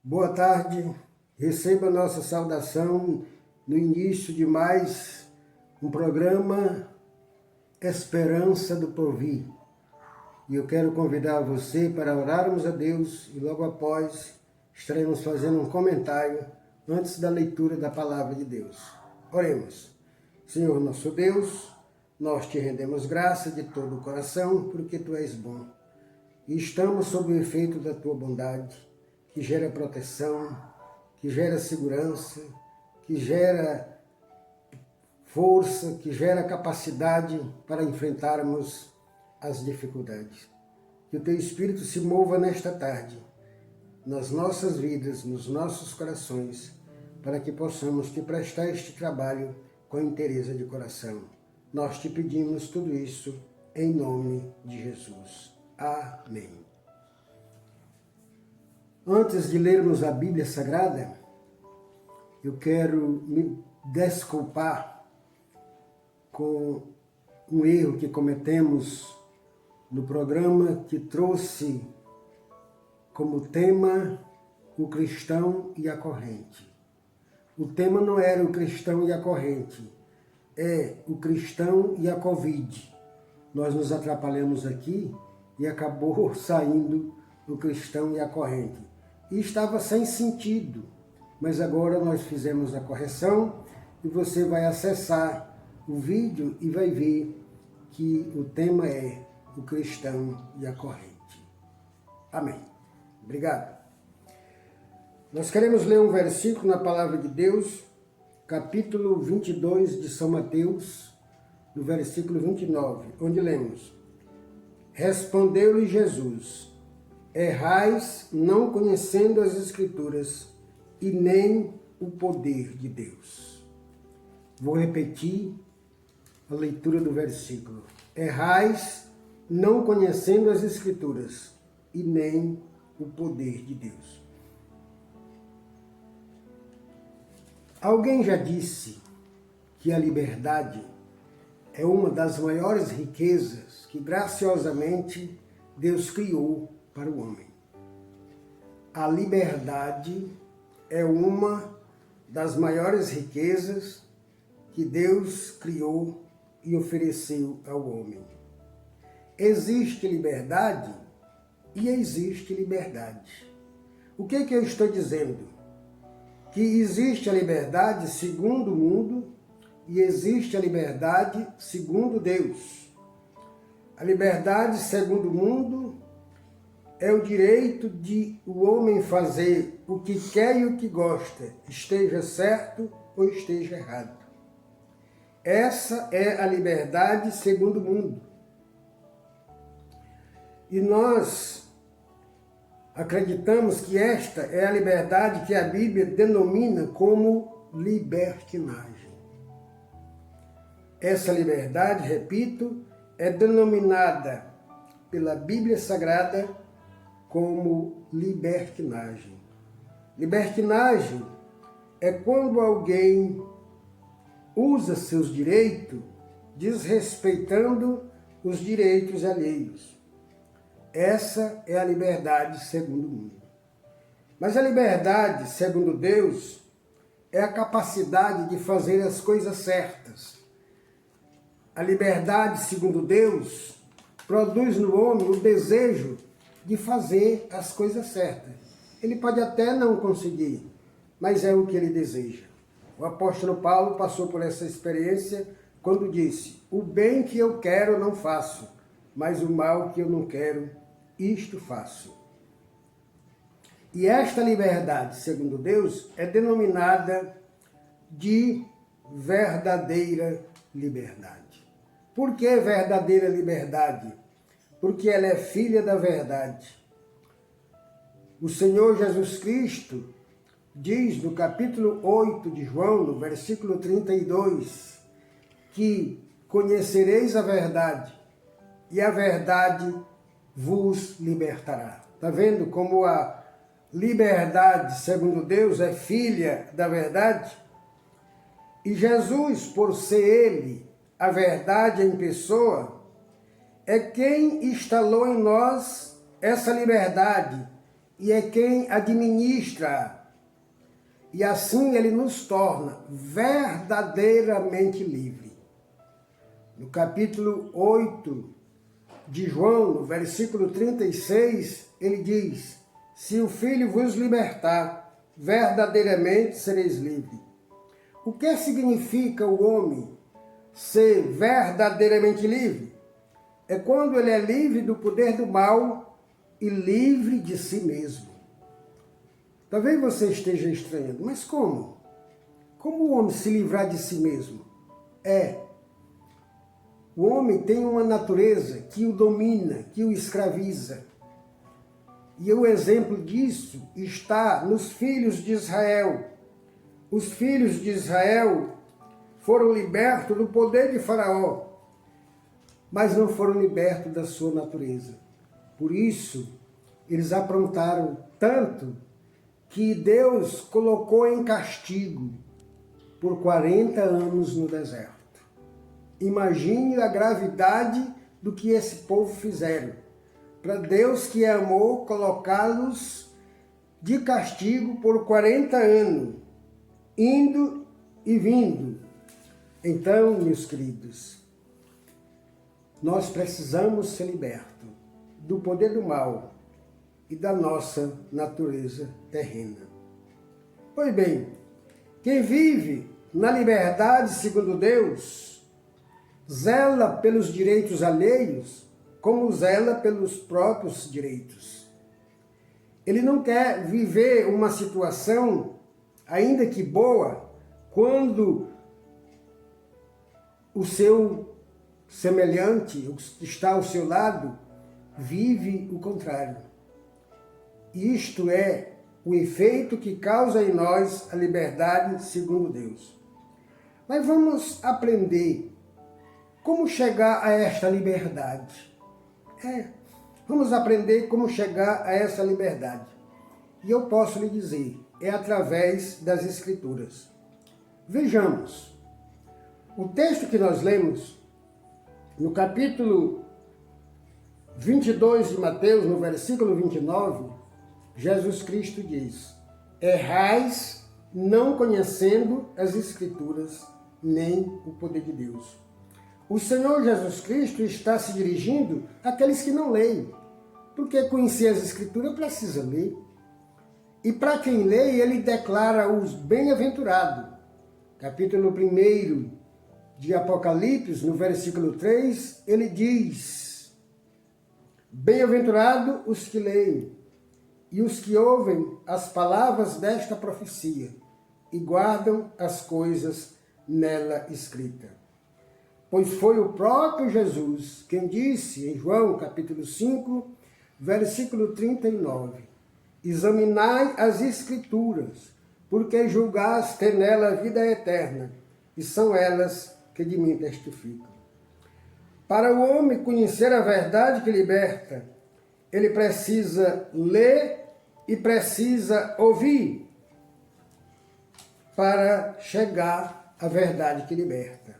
Boa tarde, receba a nossa saudação no início de mais um programa Esperança do Porvir. E eu quero convidar você para orarmos a Deus e logo após estaremos fazendo um comentário antes da leitura da Palavra de Deus. Oremos. Senhor nosso Deus, nós te rendemos graça de todo o coração porque Tu és bom. E estamos sob o efeito da Tua bondade, que gera proteção, que gera segurança, que gera força, que gera capacidade para enfrentarmos as dificuldades. Que o Teu Espírito se mova nesta tarde, nas nossas vidas, nos nossos corações, para que possamos Te prestar este trabalho com interesse de coração. Nós Te pedimos tudo isso em nome de Jesus. Amém. Antes de lermos a Bíblia Sagrada, eu quero me desculpar com um erro que cometemos no programa que trouxe como tema o cristão e a corrente. O tema não era o cristão e a corrente, é o cristão e a Covid. Nós nos atrapalhamos aqui e acabou saindo o cristão e a corrente. E estava sem sentido, mas agora nós fizemos a correção e você vai acessar o vídeo e vai ver que o tema é o cristão e a corrente. Amém. Obrigado. Nós queremos ler um versículo na Palavra de Deus, capítulo 22 de São Mateus, no versículo 29, onde lemos: Respondeu-lhe Jesus: Errais não conhecendo as Escrituras e nem o poder de Deus. Vou repetir a leitura do versículo. Errais não conhecendo as Escrituras e nem o poder de Deus. Alguém já disse que a liberdade é uma das maiores riquezas que graciosamente Deus criou para o homem. A liberdade é uma das maiores riquezas que Deus criou e ofereceu ao homem. Existe liberdade e existe liberdade. O que eu estou dizendo? Que existe a liberdade segundo o mundo e existe a liberdade segundo Deus. A liberdade segundo o mundo é o direito de o homem fazer o que quer e o que gosta, esteja certo ou esteja errado. Essa é a liberdade segundo o mundo. E nós acreditamos que esta é a liberdade que a Bíblia denomina como libertinagem. Essa liberdade, repito, é denominada pela Bíblia Sagrada como libertinagem. Libertinagem é quando alguém usa seus direitos desrespeitando os direitos alheios. Essa é a liberdade segundo o mundo. Mas a liberdade segundo Deus é a capacidade de fazer as coisas certas. A liberdade segundo Deus produz no homem o desejo de fazer as coisas certas. Ele pode até não conseguir, mas é o que ele deseja. O apóstolo Paulo passou por essa experiência quando disse: o bem que eu quero não faço, mas o mal que eu não quero, isto faço. E esta liberdade, segundo Deus, é denominada de verdadeira liberdade. Por que verdadeira liberdade? Porque ela é filha da verdade. O Senhor Jesus Cristo diz no capítulo 8 de João, no versículo 32, que conhecereis a verdade e a verdade vos libertará. Está vendo como a liberdade, segundo Deus, é filha da verdade? E Jesus, por ser Ele a verdade em pessoa, é quem instalou em nós essa liberdade e é quem administra. E assim ele nos torna verdadeiramente livre. No capítulo 8 de João, no versículo 36, ele diz: se o Filho vos libertar, verdadeiramente sereis livres. O que significa o homem ser verdadeiramente livre? É quando ele é livre do poder do mal e livre de si mesmo. Talvez você esteja estranhando, mas como? Como o homem se livrar de si mesmo? O homem tem uma natureza que o domina, que o escraviza. E o exemplo disso está nos filhos de Israel. Os filhos de Israel foram libertos do poder de Faraó, mas não foram libertos da sua natureza. Por isso, eles aprontaram tanto que Deus colocou em castigo por 40 anos no deserto. Imagine a gravidade do que esse povo fizeram. Para Deus que é amor, colocá-los de castigo por 40 anos, indo e vindo. Então, meus queridos, nós precisamos ser libertos do poder do mal e da nossa natureza terrena. Pois bem, quem vive na liberdade segundo Deus, zela pelos direitos alheios, como zela pelos próprios direitos. Ele não quer viver uma situação, ainda que boa, quando o seu semelhante, o que está ao seu lado, vive o contrário. Isto é o efeito que causa em nós a liberdade segundo Deus. Mas vamos aprender como chegar a esta liberdade. Vamos aprender como chegar a essa liberdade. E eu posso lhe dizer, é através das Escrituras. Vejamos, o texto que nós lemos, no capítulo 22 de Mateus, no versículo 29, Jesus Cristo diz: errais não conhecendo as Escrituras, nem o poder de Deus. O Senhor Jesus Cristo está se dirigindo àqueles que não leem, porque conhecer as Escrituras precisa ler. E para quem lê, ele declara os bem-aventurados. Capítulo 1 de Apocalipse, no versículo 3, ele diz: bem-aventurados os que leem e os que ouvem as palavras desta profecia e guardam as coisas nela escritas. Pois foi o próprio Jesus quem disse em João capítulo 5, versículo 39, examinai as Escrituras, porque julgais ter nela a vida eterna, e são elas que de mim testificam. Para o homem conhecer a verdade que liberta, ele precisa ler e precisa ouvir para chegar à verdade que liberta.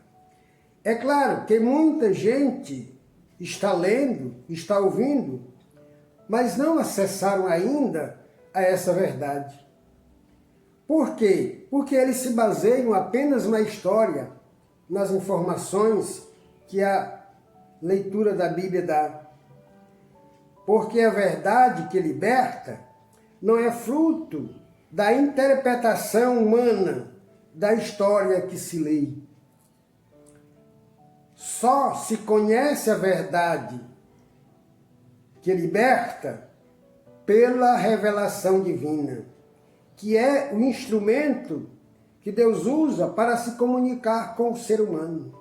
É claro que muita gente está lendo, está ouvindo, mas não acessaram ainda a essa verdade. Por quê? Porque eles se baseiam apenas na história, nas informações que a leitura da Bíblia dá. Porque a verdade que liberta não é fruto da interpretação humana da história que se lê. Só se conhece a verdade que liberta pela revelação divina, que é o instrumento que Deus usa para se comunicar com o ser humano.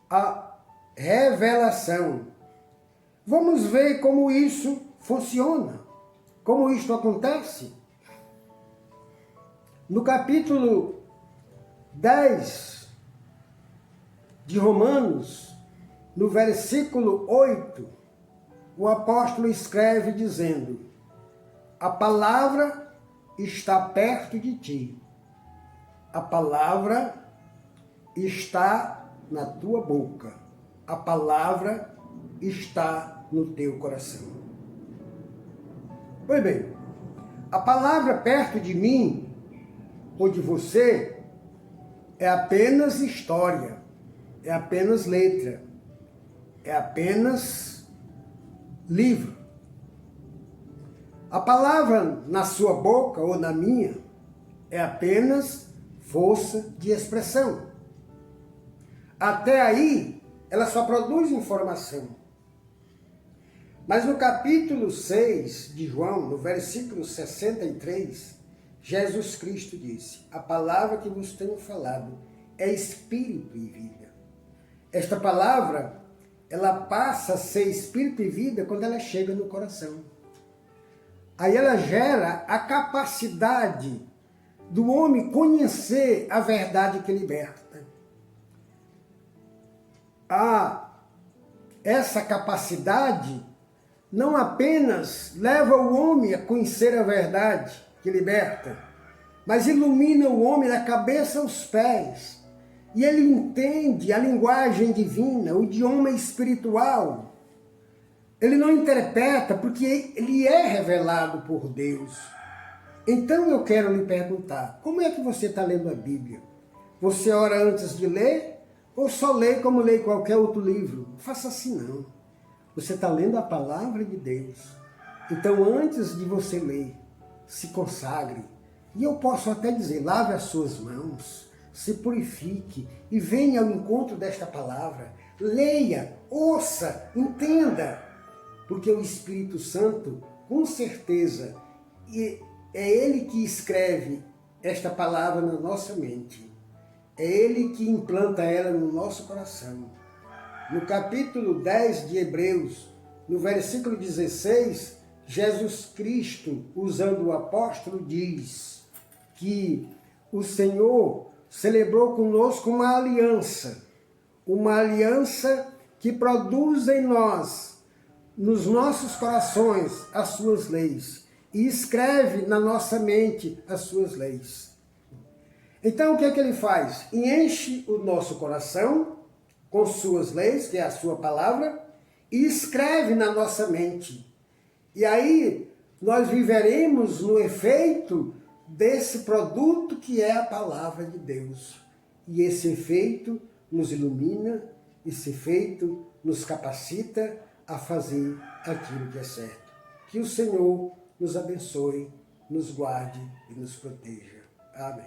A revelação. Vamos ver como isso funciona, como isto acontece. No capítulo 10 de Romanos, no versículo 8, o apóstolo escreve dizendo: a palavra está perto de ti, a palavra está na tua boca, a palavra está no teu coração. Pois bem, A palavra perto de mim ou de você é apenas história, é apenas letra, é apenas livro. A palavra na sua boca ou na minha é apenas força de expressão. Até aí, ela só produz informação. Mas no capítulo 6 de João, no versículo 63, Jesus Cristo disse: a palavra que vos tenho falado é espírito e vida. Esta palavra, ela passa a ser espírito e vida quando ela chega no coração. Aí ela gera a capacidade do homem conhecer a verdade que liberta. Essa capacidade não apenas leva o homem a conhecer a verdade que liberta, mas ilumina o homem da cabeça aos pés. E ele entende a linguagem divina, o idioma espiritual. Ele não interpreta porque ele é revelado por Deus. Então eu quero lhe perguntar, como é que você está lendo a Bíblia? Você ora antes de ler ou só lê como lê qualquer outro livro? Não faça assim não. Você está lendo a palavra de Deus. Então antes de você ler, se consagre. E eu posso até dizer, lave as suas mãos, se purifique e venha ao encontro desta palavra. Leia, ouça, entenda. Porque o Espírito Santo, com certeza, é Ele que escreve esta palavra na nossa mente. É Ele que implanta ela no nosso coração. No capítulo 10 de Hebreus, no versículo 16, Jesus Cristo, usando o apóstolo, diz que o Senhor celebrou conosco uma aliança que produz em nós, nos nossos corações, as suas leis e escreve na nossa mente as suas leis. Então o que é que ele faz? Enche o nosso coração com suas leis, que é a sua palavra, e escreve na nossa mente. E aí nós viveremos no efeito desse produto que é a palavra de Deus. E esse efeito nos ilumina, esse efeito nos capacita a fazer aquilo que é certo. Que o Senhor nos abençoe, nos guarde e nos proteja. Amém.